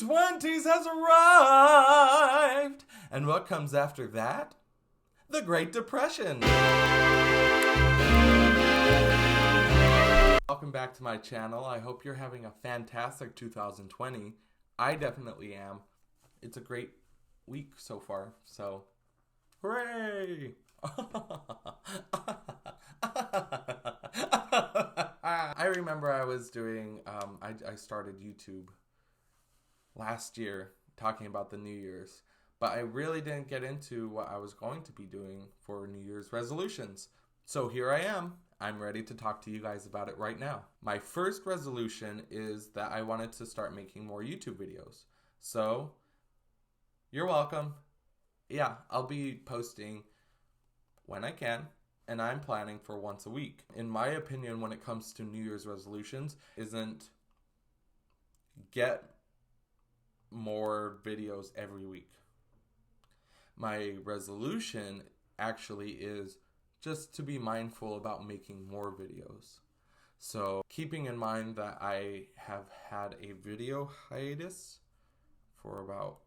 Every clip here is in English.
2020s has arrived. And what comes after that? The Great Depression. Welcome back to my channel. I hope you're having a fantastic 2020. I definitely am. It's a great week so far, so hooray! I remember I was doing, I started YouTube last year talking about the New Year's, but I really didn't get into what I was going to be doing for New Year's resolutions. So here I am. I'm ready to talk to you guys about it right now. My first resolution is that I wanted to start making more YouTube videos. So, you're welcome. Yeah, I'll be posting when I can, and I'm planning for once a week. In my opinion, when it comes to New Year's resolutions, isn't get more videos every week. My resolution actually is just to be mindful about making more videos. So keeping in mind that I have had a video hiatus for about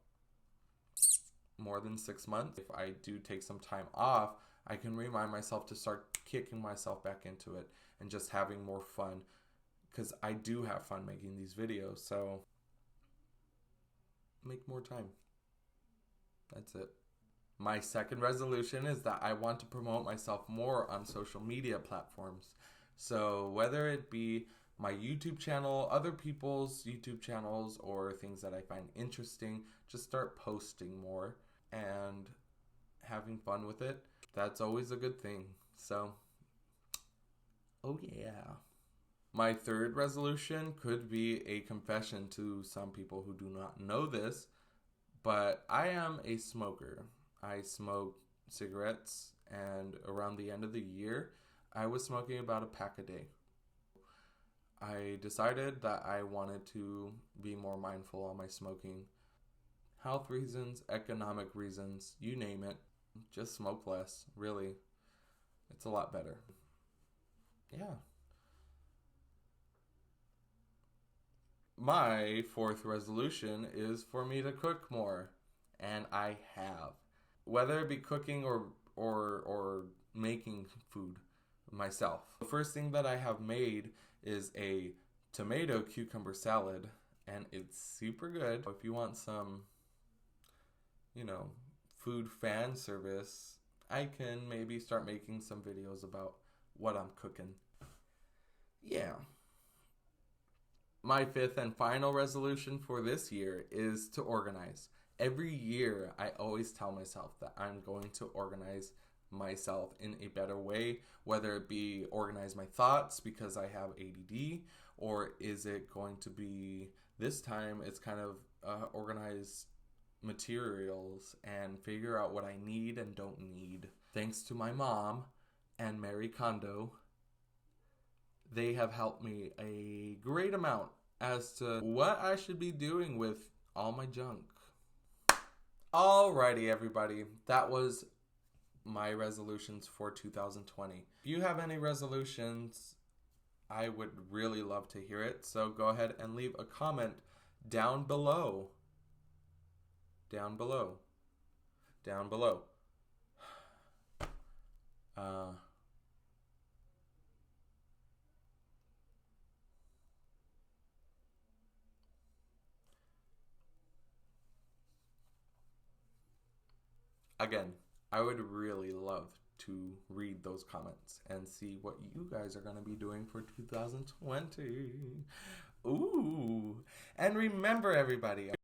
more than 6 months, if I do take some time off, I can remind myself to start kicking myself back into it and just having more fun, because I do have fun making these videos. So make more time. That's it. My second resolution is that I want to promote myself more on social media platforms. So whether it be my YouTube channel, other people's YouTube channels, or things that I find interesting, just start posting more and having fun with it. That's always a good thing. So, oh yeah. My third resolution could be a confession to some people who do not know this, but I am a smoker. I smoke cigarettes, and around the end of the year, I was smoking about a pack a day. I decided that I wanted to be more mindful on my smoking. Health reasons, economic reasons, you name it. Just smoke less, really. It's a lot better. Yeah. My fourth resolution is for me to cook more, and I have. Whether it be cooking or making food myself. The first thing that I have made is a tomato cucumber salad, and it's super good. If you want some, food fan service, I can maybe start making some videos about what I'm cooking. Yeah. My fifth and final resolution for this year is to organize. Every year, I always tell myself that I'm going to organize myself in a better way, whether it be organize my thoughts because I have ADD, or is it going to be, this time, it's kind of organize materials and figure out what I need and don't need. Thanks to my mom and Mary Kondo, they have helped me a great amount as to what I should be doing with all my junk. Alrighty, everybody, that was my resolutions for 2020. If you have any resolutions, I would really love to hear it. So go ahead and leave a comment down below. Down below. Down below. Again, I would really love to read those comments and see what you guys are going to be doing for 2020. Ooh. And remember, everybody,